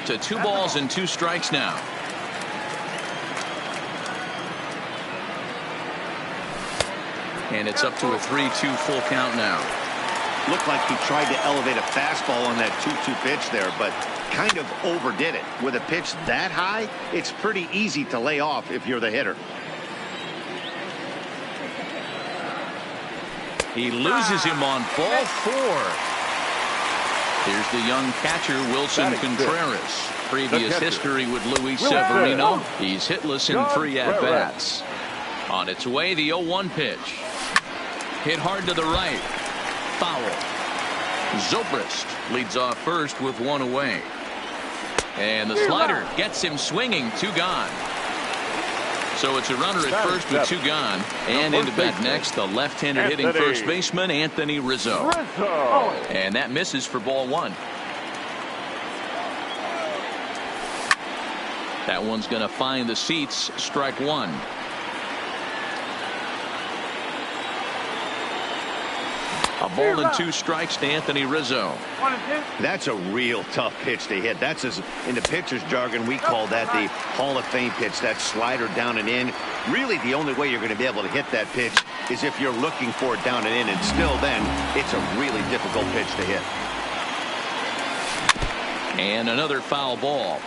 To 2 balls and 2 strikes now. And it's up to a 3-2 full count now. Looked like he tried to elevate a fastball on that 2-2 pitch there, but kind of overdid it. With a pitch that high, it's pretty easy to lay off if you're the hitter. He loses him on ball 4. Here's the young catcher, Wilson Contreras. Previous history with Luis Severino. He's hitless in 3 at-bats. On its way, the 0-1 pitch. Hit hard to the right. Foul. Zobrist leads off first with 1 away. And the slider gets him swinging. 2 gone. So it's a runner at first with 2 gone. And into bat next, the left-handed hitting first baseman, Anthony Rizzo. And that misses for ball 1. That one's going to find the seats. Strike 1. A ball and 2 strikes to Anthony Rizzo. That's a real tough pitch to hit. That's, in the pitcher's jargon, we call that the Hall of Fame pitch. That slider down and in. Really, the only way you're going to be able to hit that pitch is if you're looking for it down and in. And still then, it's a really difficult pitch to hit. And another foul ball.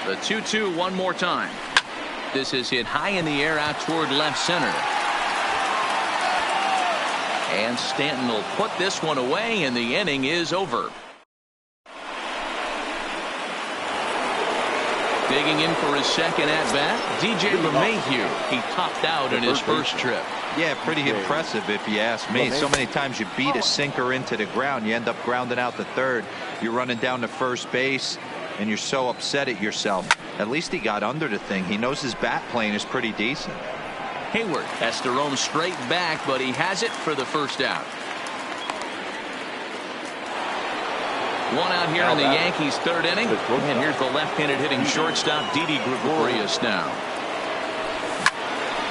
The 2-2 one more time. This is hit high in the air out toward left center. And Stanton will put this one away, and the inning is over. Digging in for his second at-bat, DJ LeMahieu. He topped out in his first trip. Yeah, pretty impressive if you ask me. So many times you beat a sinker into the ground, you end up grounding out to third. You're running down to first base, and you're so upset at yourself. At least he got under the thing. He knows his bat playing is pretty decent. Hayward has to roam straight back, but he has it for the first out. One out here in the Yankees' third inning. And here's the left-handed hitting shortstop, Didi Gregorius now.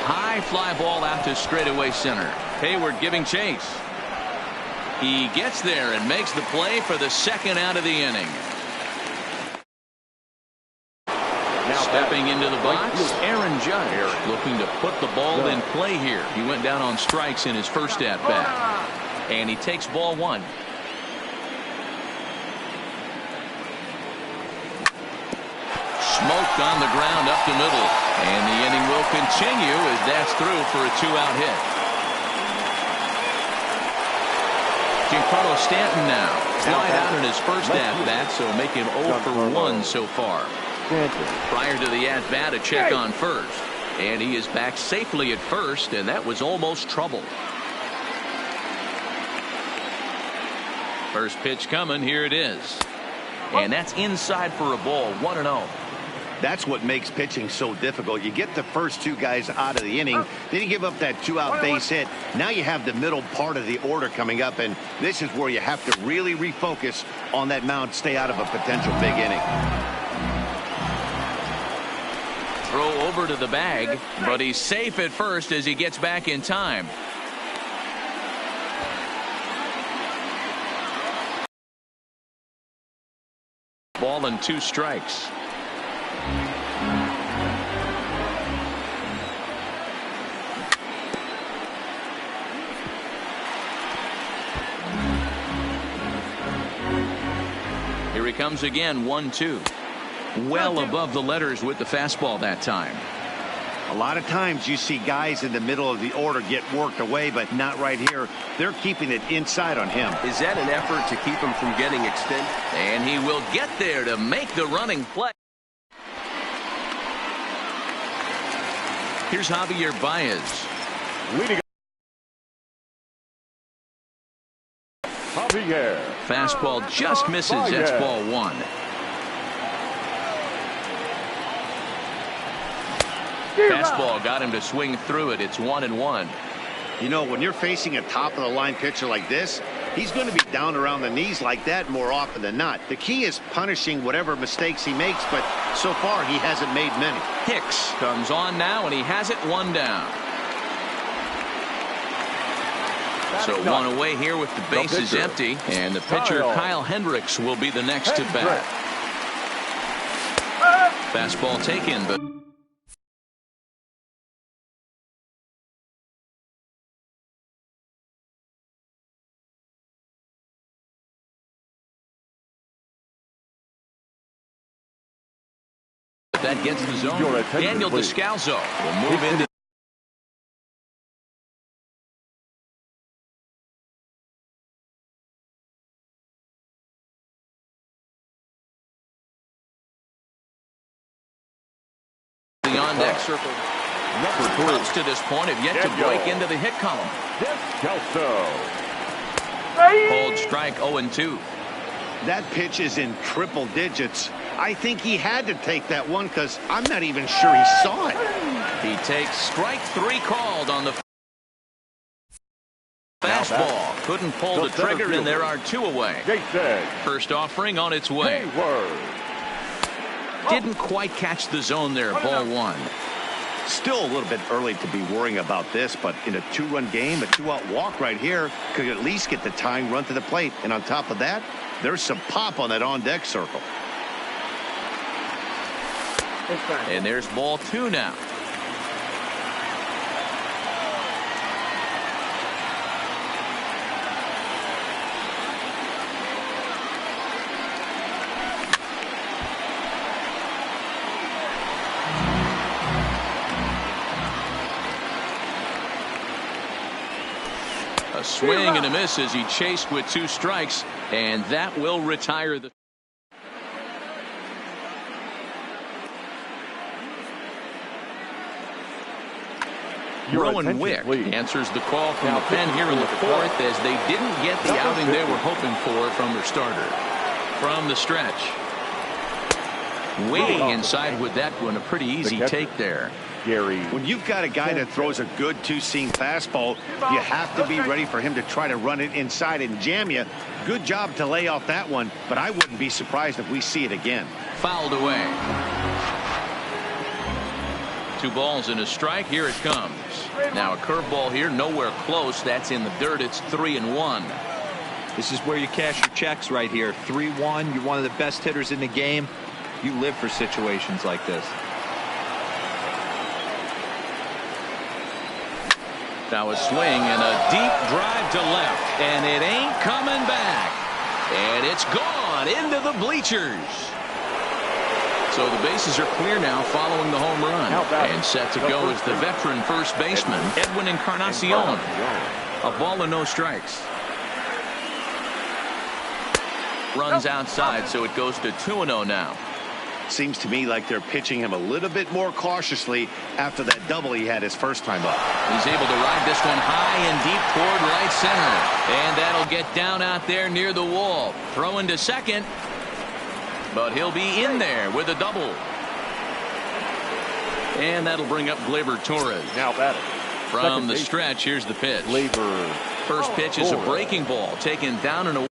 High fly ball out to straightaway center. Hayward giving chase. He gets there and makes the play for the second out of the inning. Stepping into the box, Aaron Judge, looking to put the ball in play here. He went down on strikes in his first at-bat. And he takes ball 1. Smoked on the ground up the middle. And the inning will continue as that's through for a 2-out hit. Giancarlo Stanton now. Flied out in his first at-bat, so make him 0 for 1 so far. Prior to the at-bat, a check on first. And he is back safely at first, and that was almost trouble. First pitch coming. Here it is. And that's inside for a ball. 1-0. That's what makes pitching so difficult. You get the first 2 guys out of the inning, then you give up that 2-out base hit. Now you have the middle part of the order coming up, and this is where you have to really refocus on that mound, stay out of a potential big inning. Throw over to the bag, but he's safe at first as he gets back in time. Ball and 2 strikes. Here he comes again, 1-2. Well above the letters with the fastball that time. A lot of times you see guys in the middle of the order get worked away, but not right here. They're keeping it inside on him. Is that an effort to keep him from getting extended? And he will get there to make the running play. Here's Javier Baez. Leading Javier. Fastball just misses. That's ball 1. Fastball got him to swing through it. It's 1-1. You know, when you're facing a top-of-the-line pitcher like this, he's going to be down around the knees like that more often than not. The key is punishing whatever mistakes he makes, but so far he hasn't made many. Hicks comes on now, and he has it 1 down. So one away here with the bases empty, and the pitcher Kyle Hendricks will be the next to bat. Fastball taken, but that gets the zone. Daniel Descalzo will move into the on-deck circle. Cubs to this point have yet to break into the hit column. Cold strike 0-2. That pitch is in triple digits. I think he had to take that one because I'm not even sure he saw it. He takes strike 3 called on the fastball. Couldn't pull the trigger, and there are 2 away. First offering on its way. Didn't quite catch the zone there. Ball 1. Still a little bit early to be worrying about this, but in a 2-run game, a 2-out walk right here could at least get the tying run to the plate. And on top of that, there's some pop on that on-deck circle. And there's ball 2 now. A swing and a miss as he chased with 2 strikes, and that will retire the. Rowan Wick answers the call from the pen here in the 4th as they didn't get the outing they were hoping for from their starter. From the stretch. Waiting inside with that one, a pretty easy take there. When you've got a guy that throws a good 2-seam fastball, you have to be ready for him to try to run it inside and jam you. Good job to lay off that one, but I wouldn't be surprised if we see it again. Fouled away. 2 balls and a strike. Here it comes. Now a curveball here, nowhere close. That's in the dirt. It's 3-1. This is where you cash your checks right here. 3-1. You're one of the best hitters in the game. You live for situations like this. Now a swing and a deep drive to left, and it ain't coming back. And it's gone into the bleachers. So the bases are clear now following the home run. And set to go is the veteran first baseman, Edwin Encarnacion. A ball and no strikes. Runs outside, so it goes to 2-0 now. Seems to me like they're pitching him a little bit more cautiously after that double he had his first time up. He's able to ride this one high and deep toward right center. And that'll get down out there near the wall. Throwing to second. But he'll be in there with a double. And that'll bring up Gleyber Torres. Now batting. From the stretch, here's the pitch. First pitch is a breaking ball taken down and away.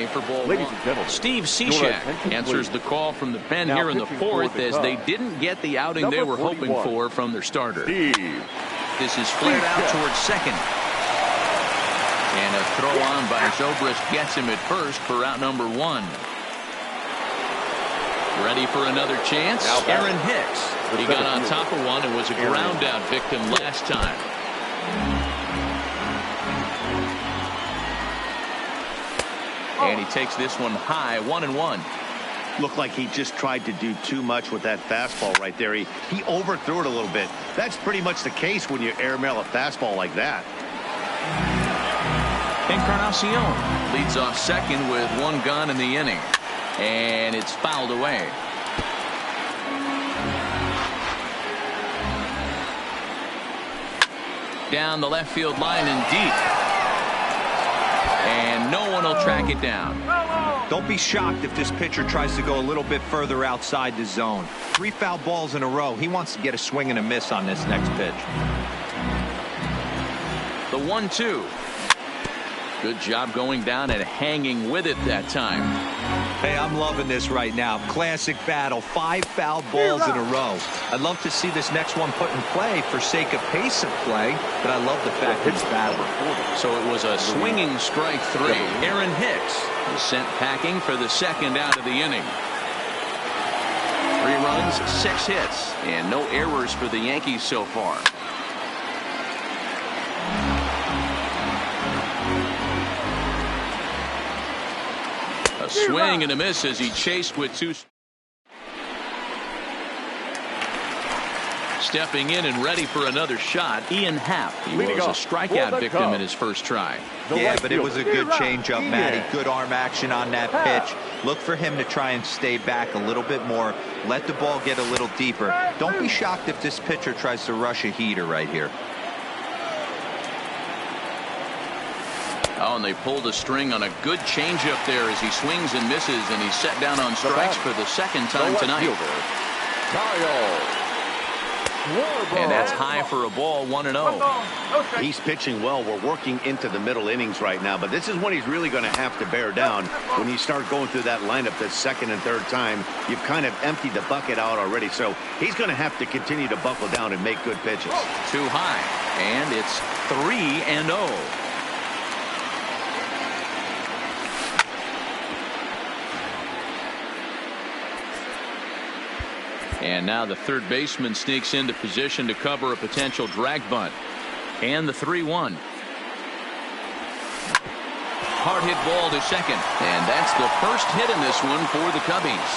For ball 1. Steve Cishek answers the call from the pen here in the 4th as they didn't get the outing they were hoping for from their starter. This is flared out towards second. And a throw on by Zobrist gets him at first for out number 1. Ready for another chance? Aaron Hicks. He got on top of one and was a ground out victim last time. And he takes this one high, 1-1. Looked like he just tried to do too much with that fastball right there. He overthrew it a little bit. That's pretty much the case when you airmail a fastball like that. Encarnacion leads off second with 1 gun in the inning. And it's fouled away. Down the left field line and deep. And no one will track it down. Don't be shocked if this pitcher tries to go a little bit further outside the zone. 3 foul balls in a row. He wants to get a swing and a miss on this next pitch. The 1-2. Good job going down and hanging with it that time. Hey, I'm loving this right now. Classic battle. 5 foul balls in a row. I'd love to see this next one put in play for sake of pace of play, but I love the fact it's battling. So it was a swinging strike 3. Aaron Hicks is sent packing for the second out of the inning. 3 runs, 6 hits, and no errors for the Yankees so far. A swing and a miss as he chased with 2. Stepping in and ready for another shot, Ian Happ. He was a strikeout victim in his first try. Yeah, but it was a good changeup, Matty. Good arm action on that pitch. Look for him to try and stay back a little bit more. Let the ball get a little deeper. Don't be shocked if this pitcher tries to rush a heater right here. Oh, and they pulled a string on a good changeup there as he swings and misses, and he's set down on strikes for the second time tonight. And that's high for a ball, 1-0. He's pitching well. We're working into the middle innings right now, but this is when he's really going to have to bear down. When you start going through that lineup the second and third time, you've kind of emptied the bucket out already, so he's going to have to continue to buckle down and make good pitches. Too high, and it's 3-0. And now the third baseman sneaks into position to cover a potential drag bunt. And the 3-1. Hard hit ball to second. And that's the first hit in this one for the Cubbies.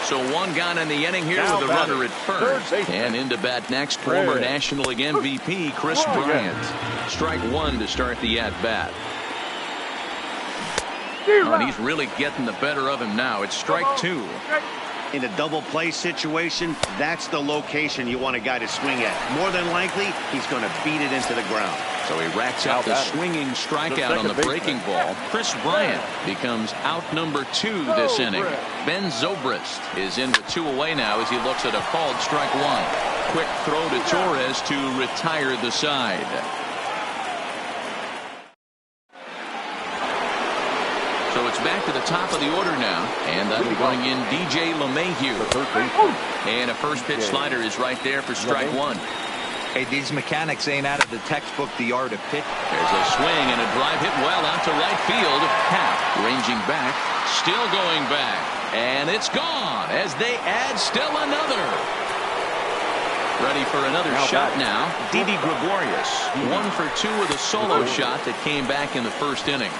So 1 gone in the inning here with a runner at first. And into bat next, former National League MVP Chris Bryant. Strike 1 to start the at-bat. And he's really getting the better of him now. It's strike 2. In a double play situation, that's the location you want a guy to swing at. More than likely, he's going to beat it into the ground. So he racks out the swinging strikeout on the breaking ball. Chris Bryant becomes out number 2 this inning. Ben Zobrist is in with 2 away now as he looks at a called strike 1. Quick throw to Torres to retire the side. So it's back to the top of the order now, and that'll bring in DJ LeMahieu. And a first pitch slider is right there for strike 1. Hey, these mechanics ain't out of the textbook, the art of pitch. There's a swing and a drive hit well out to right field. Happ ranging back, still going back, and it's gone as they add still another. Ready for another shot now. Didi Gregorius, 1 for 2 with a solo shot that came back in the first inning.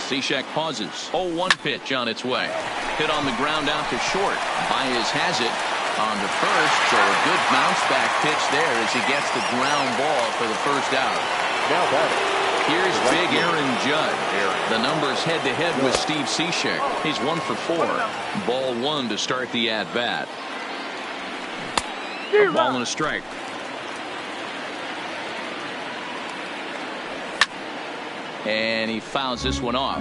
Cishek pauses. 0-1 pitch on its way. Hit on the ground out to short. Baez has it on to first. So a good bounce back pitch there as he gets the ground ball for the first out. Here's big Aaron Judd. The numbers head to head with Steve Cishek. He's 1 for 4. Ball 1 to start the at bat. A ball and a strike. And he fouls this one off.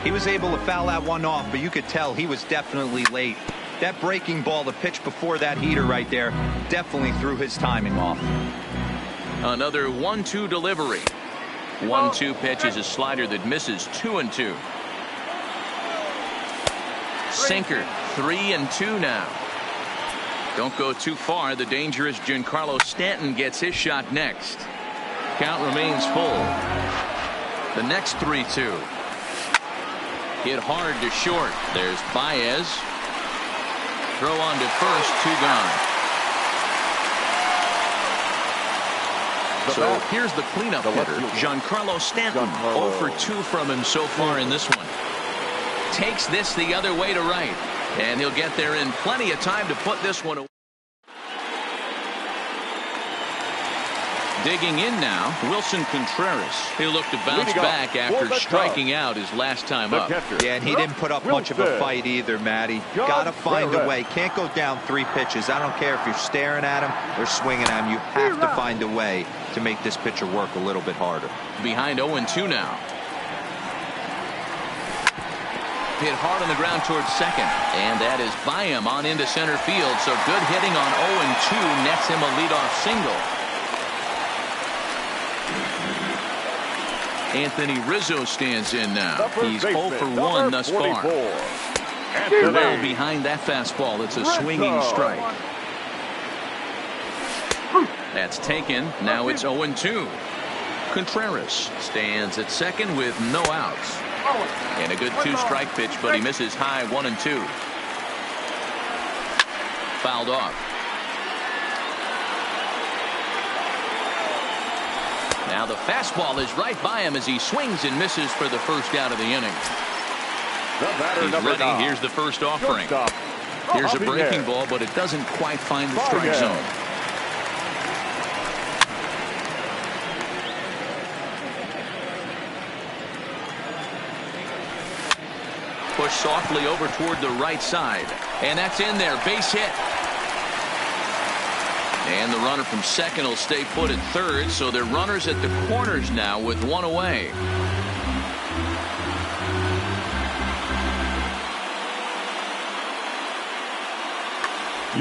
He was able to foul that one off, but you could tell he was definitely late. That breaking ball, the pitch before that heater right there, definitely threw his timing off. Another 1-2 delivery. 1-2 pitch is a slider that misses. 2-2. Sinker. 3-2 now. Don't go too far. The dangerous Giancarlo Stanton gets his shot next. Count remains full. The next 3-2. Hit hard to short. There's Baez. Throw on to first. 2 gone. So here's the cleanup hitter, Giancarlo Stanton. 0 for 2 from him so far in this one. Takes this the other way to right. And he'll get there in plenty of time to put this one away. Digging in now, Wilson Contreras. He'll look to bounce back after striking out his last time up. Yeah, and he didn't put up much of a fight either, Matty. Got to find a way. Can't go down 3 pitches. I don't care if you're staring at him or swinging at him. You have to find a way to make this pitcher work a little bit harder. Behind 0-2 now. Hit hard on the ground towards second, and that is by him on into center field. So good hitting on 0-2 nets him a leadoff single. Anthony Rizzo stands in now. He's 0 for 1 thus far. Well behind that fastball. It's a swinging strike. That's taken. Now it's 0-2. Contreras stands at second with no outs. And a good 2-strike pitch, but he misses high 1-2. Fouled off. Now the fastball is right by him as he swings and misses for the first out of the inning. He's ready. Here's the first offering. Here's a breaking ball, but it doesn't quite find the strike zone. Push softly over toward the right side. And that's in there. Base hit. And the runner from second will stay put at third, so they're runners at the corners now with 1 away.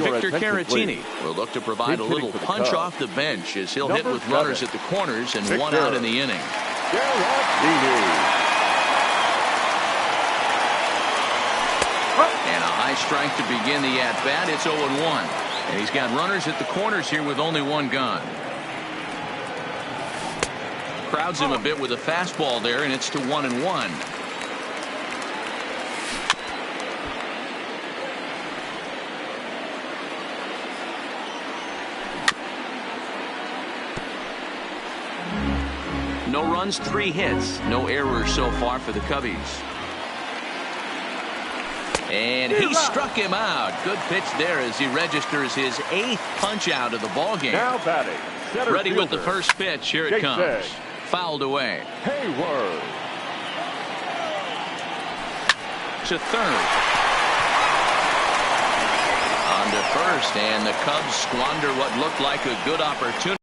Victor Caratini will look to provide a little punch off the bench as he'll hit with runners at the corners and 1 out in the inning. And a high strike to begin the at-bat. It's 0-1. And he's got runners at the corners here with only 1 gone. Crowds him a bit with a fastball there, and it's to 1-1. No runs, 3 hits. No errors so far for the Cubbies. And he struck him out. Good pitch there as he registers his 8th punch out of the ball game. Now batting. Ready with the first pitch. Here it comes. Fouled away. Hayward. To third. On to first, and the Cubs squander what looked like a good opportunity.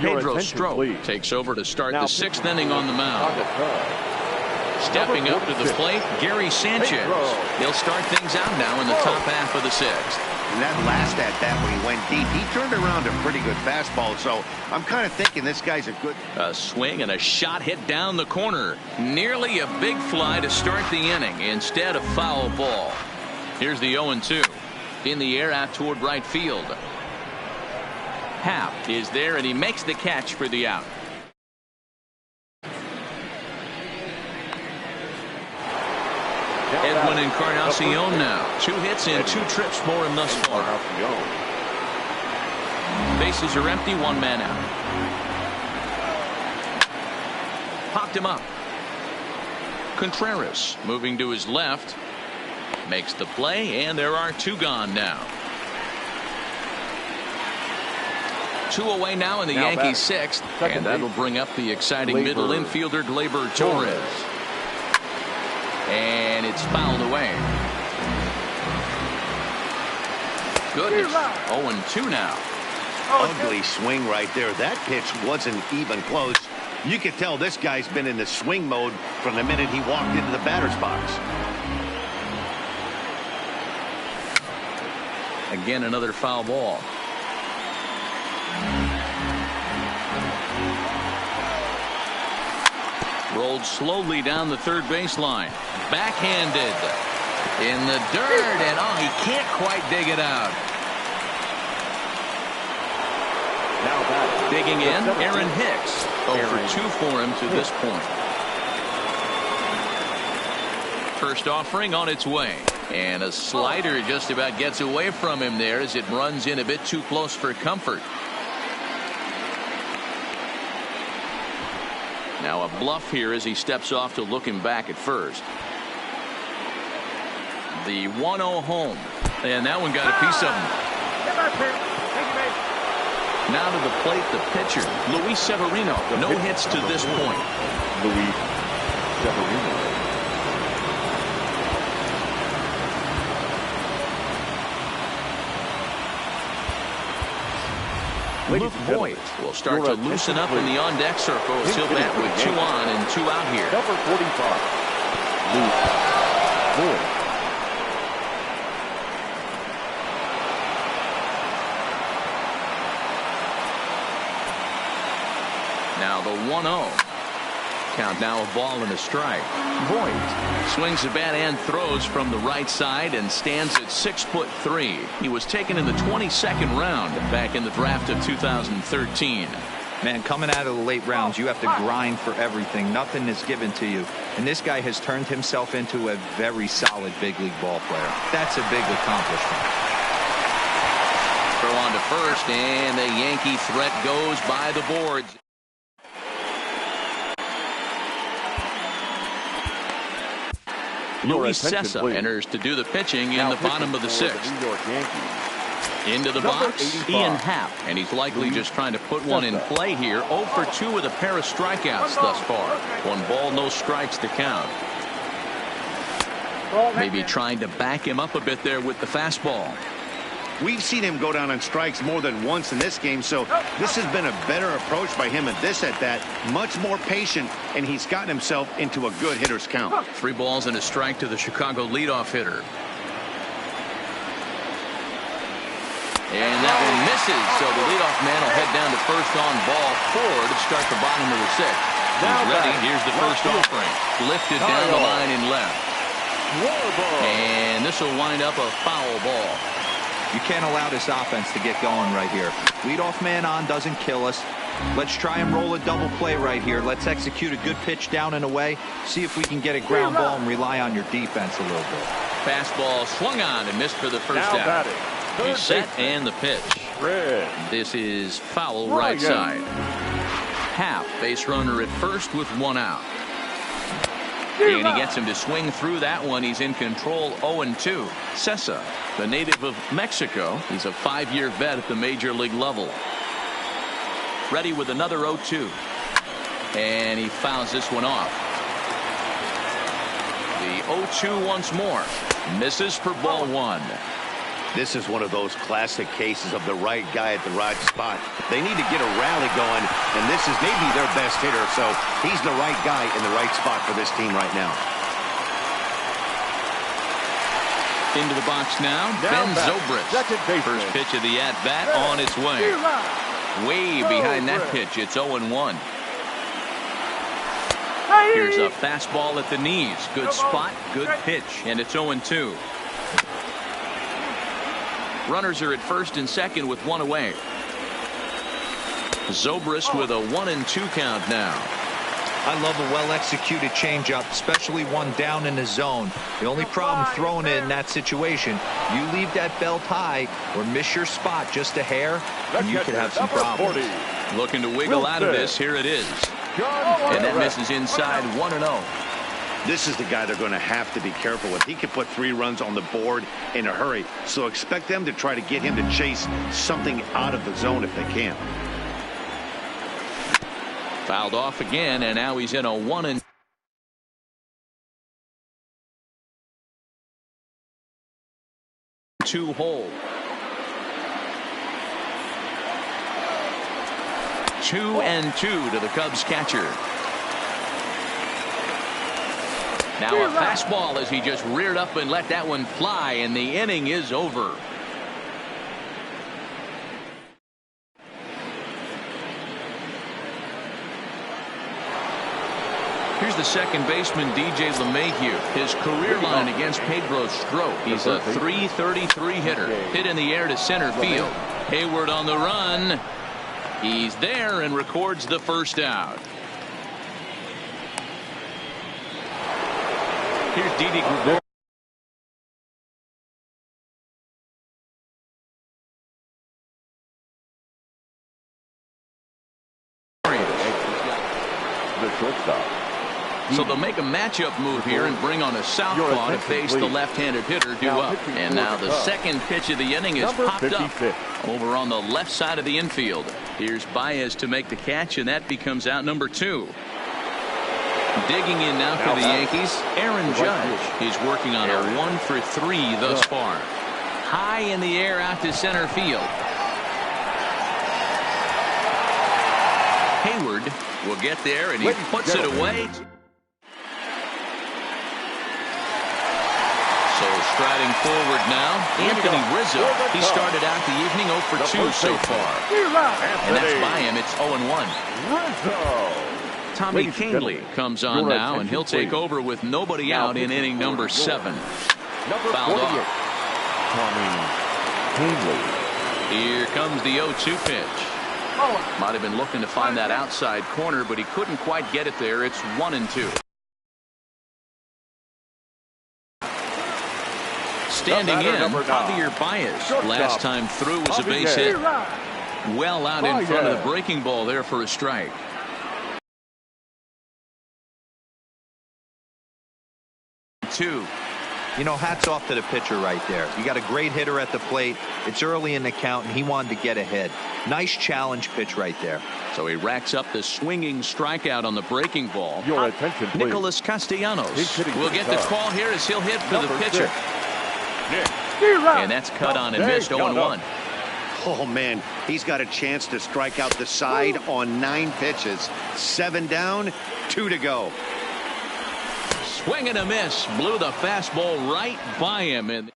Pedro Strop takes over to start the 6th inning on the mound. Stepping up to the plate, Gary Sanchez. He'll start things out now in the top half of the 6th. And that last at-bat when he went deep, he turned around a pretty good fastball. So I'm kind of thinking this guy's a good... A swing and a shot hit down the corner. Nearly a big fly to start the inning. Instead, a foul ball. Here's the 0-2. In the air out toward right field. Happ is there, and he makes the catch for the out. Edwin Encarnacion now. 2 hits and 2 trips for him thus far. Bases are empty, 1 man out. Popped him up. Contreras moving to his left. Makes the play, and there are 2 gone now. 2 away now in the Yankees 6th, and that'll bring up the exciting middle infielder Gleyber Torres. And it's fouled away. Goodness. 0-2 now. Ugly swing right there. That pitch wasn't even close. You could tell this guy's been in the swing mode from the minute he walked into the batter's box. Again, another foul ball. Rolled slowly down the third baseline. Backhanded in the dirt, and oh, he can't quite dig it out. Now digging in, Aaron Hicks. 0 for 2 for him to this point. first offering on its way. And a slider just about gets away from him there as it runs in a bit too close for comfort. Now a bluff here as he steps off to look him back at first. The 1-0 home. And that one got a piece of him. Now to the plate, the pitcher, Luis Severino. No hits to this point. Luis Severino. Luke Voigt will start to loosen up in the on-deck circle as he'll bat with 2 on and 2 out here. Number 45, Luke Voigt. Now the 1-0. Count now a ball and a strike. Voigt swings the bat and throws from the right side and stands at 6'3". He was taken in the 22nd round back in the draft of 2013. Man, coming out of the late rounds, you have to grind for everything. Nothing is given to you. And this guy has turned himself into a very solid big league ball player. That's a big accomplishment. Throw on to first, and the Yankee threat goes by the boards. Luis Cessa enters to do the pitching in the bottom of the 6th. Into the box, Ian Happ, and he's likely just trying to put one in play here. 0 for 2 with a pair of strikeouts thus far. 1 ball, no strikes to count. Maybe trying to back him up a bit there with the fastball. We've seen him go down on strikes more than once in this game, so this has been a better approach by him at this at-bat. Much more patient, and he's gotten himself into a good hitter's count. 3 balls and a strike to the Chicago leadoff hitter. And that one misses, so the leadoff man will head down to first on ball 4 to start the bottom of the 6th. He's ready. Here's the first offering. Lifted down the line in left. And this will wind up a foul ball. You can't allow this offense to get going right here. Leadoff man on doesn't kill us. Let's try and roll a double play right here. Let's execute a good pitch down and away. See if we can get a ground ball and rely on your defense a little bit. Fastball swung on and missed for the first out. He's set and the pitch. This is foul right side. Happ, base runner at first with 1 out. And he gets him to swing through that one. He's in control 0-2. Cessa, the native of Mexico. He's a 5-year vet at the major league level. Ready with another 0-2. And he fouls this one off. The 0-2 once more. Misses for ball 1. This is one of those classic cases of the right guy at the right spot. They need to get a rally going, and this is maybe their best hitter, so he's the right guy in the right spot for this team right now. Into the box now, Ben Zobrist. First pitch of the at-bat on its way. Way behind that pitch, it's 0-1. Here's a fastball at the knees. Good spot, good pitch, and it's 0-2. Runners are at first and second with 1 away. Zobrist with a 1-2 count now. I love a well-executed changeup, especially one down in the zone. The only problem throwing it in that situation, you leave that belt high or miss your spot just a hair, and you could have some problems. Looking to wiggle out of this. Here it is. And that misses inside 1-0. This is the guy they're going to have to be careful with. He could put 3 runs on the board in a hurry, so expect them to try to get him to chase something out of the zone if they can. Fouled off again, and now he's in a 1-2 hole. 2-2 to the Cubs catcher. Now a fastball as he just reared up and let that one fly, and the inning is over. Here's the second baseman, DJ LeMahieu. His career line against Pedro Strop. He's a .333 hitter. Hit in the air to center field. Hayward on the run. He's there and records the first out. Here's Didi Gregorius. The shortstop. So they'll make a matchup move here and bring on a southpaw to face the left-handed hitter due up. And now the second pitch of the inning is popped up over on the left side of the infield. Here's Baez to make the catch, and that becomes out number 2. Digging in now for the Yankees, Aaron Judge. He's working on a 1-for-3 thus far. High in the air out to center field. Hayward will get there, and he puts it away. So striding forward now, Anthony Rizzo. He started out the evening 0 for 2 so far. And that's by him. It's 0-1. Tommy Canely comes on now, and he'll take over with nobody out in inning number 7. Fouled off. Tommy Canely. Here comes the 0-2 pitch. Might have been looking to find that outside corner, but he couldn't quite get it there. It's 1-2. Standing in, Javier Baez. Last time through was a base hit. Well out in front of the breaking ball there for a strike. You know, hats off to the pitcher right there. You got a great hitter at the plate. It's early in the count, and he wanted to get ahead. Nice challenge pitch right there. So he racks up the swinging strikeout on the breaking ball. Your attention, please. Nicholas Castellanos will get the call here as he'll hit for the pitcher. And that's cut on and missed 0-1. Oh, man, he's got a chance to strike out the side on 9 pitches. 7 down, 2 to go. Swing and a miss. Blew the fastball right by him. And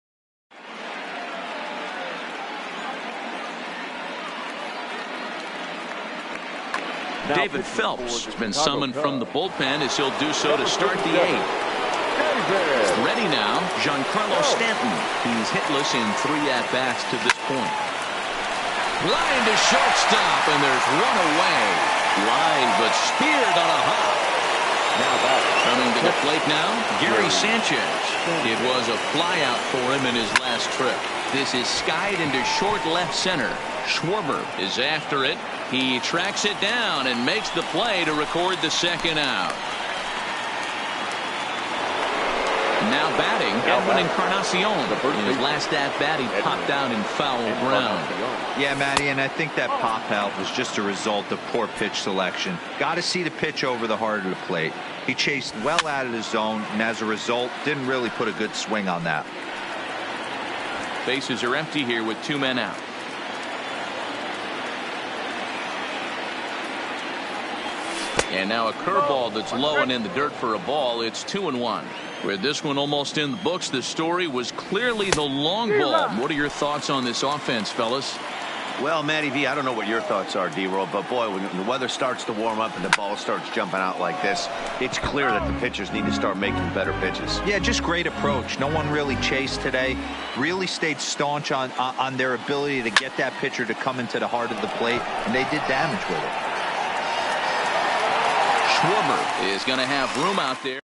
David Phelps has been summoned from the bullpen as he'll do so to start the 8th. Ready now, Giancarlo Stanton. He's hitless in 3 at-bats to this point. Line to shortstop, and there's one away. Line, but speared on a hop. Coming to the plate now, Gary Sanchez. It was a flyout for him in his last trip. This is skied into short left center. Schwarber is after it. He tracks it down and makes the play to record the second out. Now batting, Edwin Encarnacion. In his last at-bat, he popped out in foul ground. Yeah, Matty, and I think that pop out was just a result of poor pitch selection. Got to see the pitch over the heart of the plate. He chased well out of the zone, and as a result, didn't really put a good swing on that. Bases are empty here with 2 men out. And now a curveball that's low and in the dirt for a ball. It's 2-1. With this one almost in the books, the story was clearly the long ball. What are your thoughts on this offense, fellas? Well, Matty V, I don't know what your thoughts are, D-Roll, but boy, when the weather starts to warm up and the ball starts jumping out like this, it's clear that the pitchers need to start making better pitches. Yeah, just great approach. No one really chased today. Really stayed staunch on their ability to get that pitcher to come into the heart of the plate, and they did damage with it. Schwarber is going to have room out there.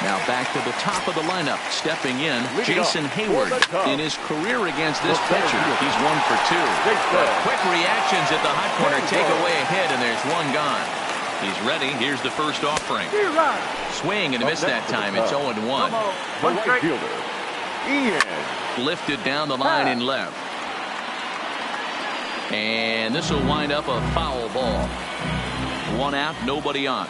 Now back to the top of the lineup, stepping in, Jason Hayward. In his career against this pitcher, he's 1 for 2. But quick reactions at the hot corner take away a hit, and there's one gone. He's ready. Here's the first offering. Swing and a miss that time. It's 0-1. Right fielder, Ian. Lifted down the line in left. And this will wind up a foul ball. 1 out, nobody on.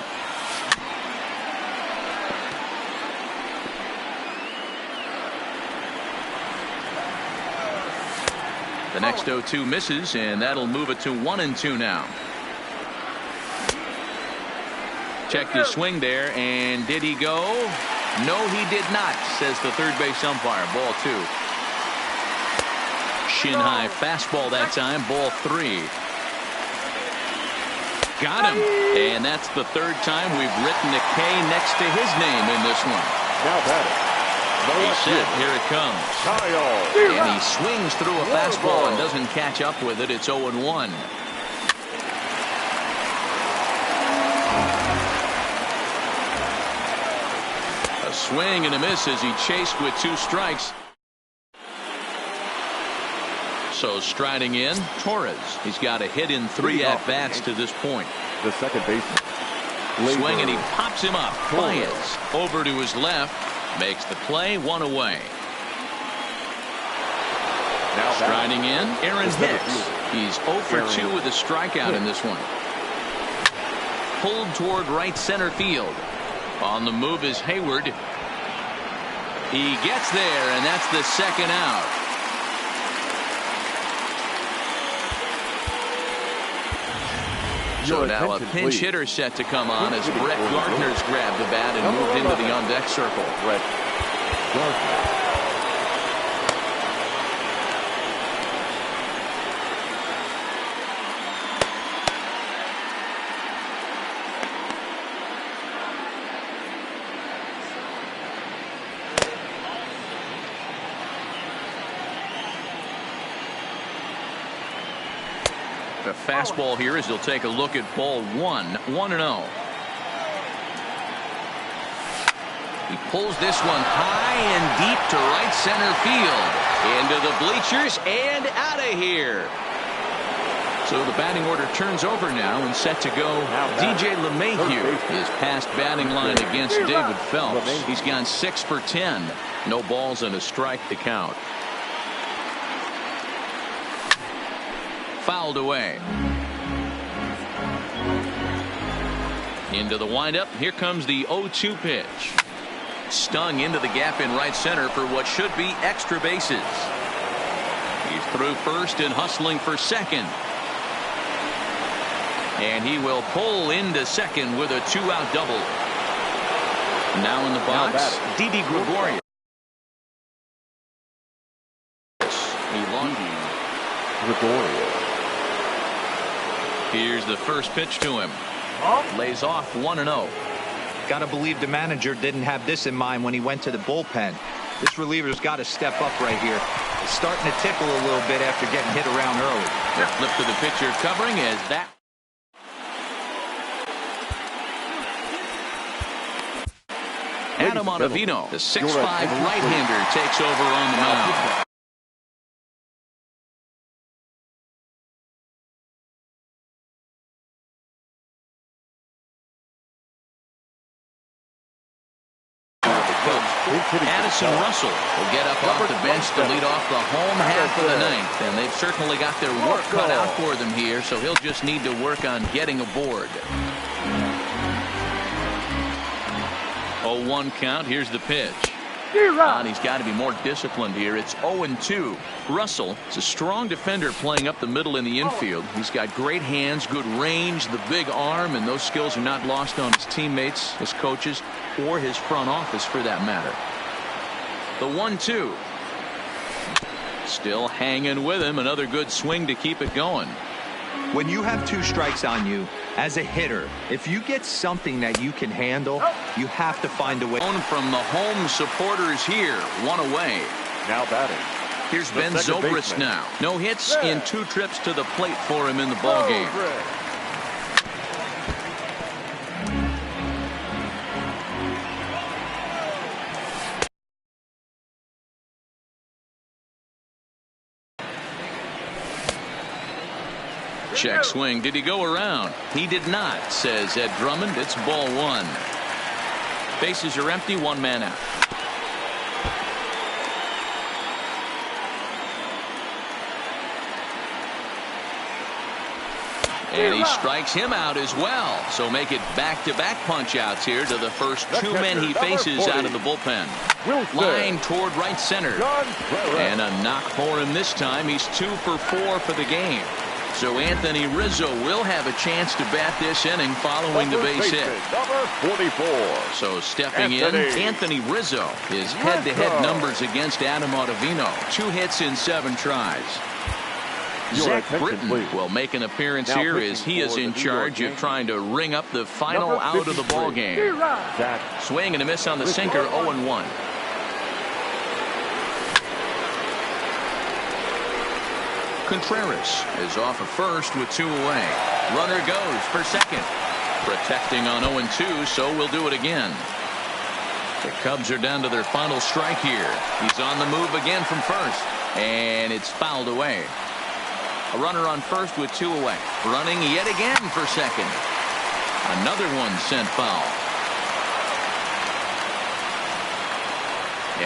The next 0-2 misses, and that'll move it to 1-2 now. Checked his swing there, and did he go? No, he did not, says the third base umpire. Ball 2. Shin high fastball that time. Ball 3. Got him, and that's the third time we've written a K next to his name in this one. Now batting. He's set. Here it comes. And he swings through a fastball and doesn't catch up with it. It's 0-1. A swing and a miss as he chased with 2 strikes. So striding in, Torres. He's got a hit in 3 at-bats to this point. The second baseman. Swing and he pops him up. Baez over to his left. Makes the play, 1 away. Now striding in, Aaron Hicks. He's 0 for 2 with a strikeout in this one. Pulled toward right center field. On the move is Hayward. He gets there, and that's the second out. So now a pinch hitter set to come on as Brett Gardner's grabbed the bat and moved into the on-deck circle. Brett Gardner. The fastball here as he'll take a look at ball 1, 1-0. He pulls this one high and deep to right center field. Into the bleachers and out of here. So the batting order turns over now and set to go. DJ LeMahieu is past batting line against David Phelps. He's gone 6 for 10. No balls and a strike to count. Fouled away. Into the windup. Here comes the 0-2 pitch. Stung into the gap in right center for what should be extra bases. He's through first and hustling for second. And he will pull into second with a 2-out double. Now in the box, Didi Gregorius. Gregorius. Here's the first pitch to him. Lays off 1-0. Gotta believe the manager didn't have this in mind when he went to the bullpen. This reliever's got to step up right here. It's starting to tickle a little bit after getting hit around early. The flip to the pitcher covering as that. Adam Ottavino, the 6'5 right-hander, takes over on the mound. Addison Russell will get up off the bench to lead off the home half of the ninth, and they've certainly got their work cut out for them here, so he'll just need to work on getting aboard. 0-1 count. Here's the pitch. And he's got to be more disciplined here. It's 0-2. Russell is a strong defender playing up the middle in the infield. He's got great hands, good range, the big arm, and those skills are not lost on his teammates, his coaches, or his front office for that matter. The 1-2. Still hanging with him. Another good swing to keep it going. When you have 2 strikes on you as a hitter, if you get something that you can handle, you have to find a way. From the home supporters here, 1 away. Now batting. Here's Ben Zobrist now. No hits in 2 trips to the plate for him in the ball game. Check swing. Did he go around? He did not, says Ed Drummond. It's ball 1. Bases are empty, 1 man out. And he strikes him out as well. So make it back-to-back punch-outs here to the first 2 men he faces out of the bullpen. Line toward right center. And a knock for him this time. He's 2 for 4 for the game. So Anthony Rizzo will have a chance to bat this inning following the base hit. Number 44. So stepping in, Anthony Rizzo. His head-to-head numbers against Adam Ottavino. 2 hits in 7 tries. Zach Britton will make an appearance here as he is in charge of trying to ring up the final out of the ball game. Swing and a miss on the sinker, 0-1. Contreras is off of first with 2 away. Runner goes for second. Protecting on 0-2, so we'll do it again. The Cubs are down to their final strike here. He's on the move again from first, and it's fouled away. A runner on first with 2 away. Running yet again for second. Another one sent foul.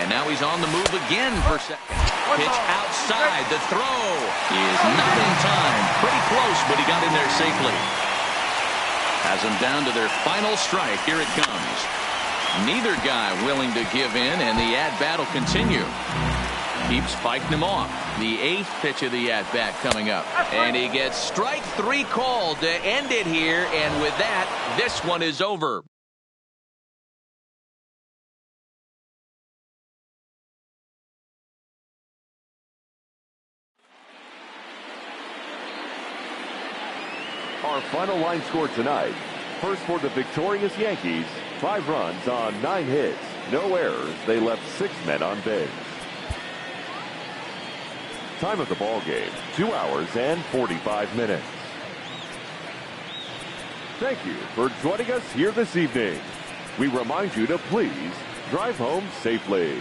And now he's on the move again for second. Pitch outside. The throw is not in time. Pretty close, but he got in there safely. Has them down to their final strike. Here it comes. Neither guy willing to give in, and the at-bat will continue. Keeps fighting him off. The 8th pitch of the at-bat coming up. And he gets strike 3 called to end it here, and with that, this one is over. Our final line score tonight. First for the victorious Yankees, 5 runs on 9 hits. No errors. They left 6 men on base. Time of the ball game, 2 hours and 45 minutes. Thank you for joining us here this evening. We remind you to please drive home safely.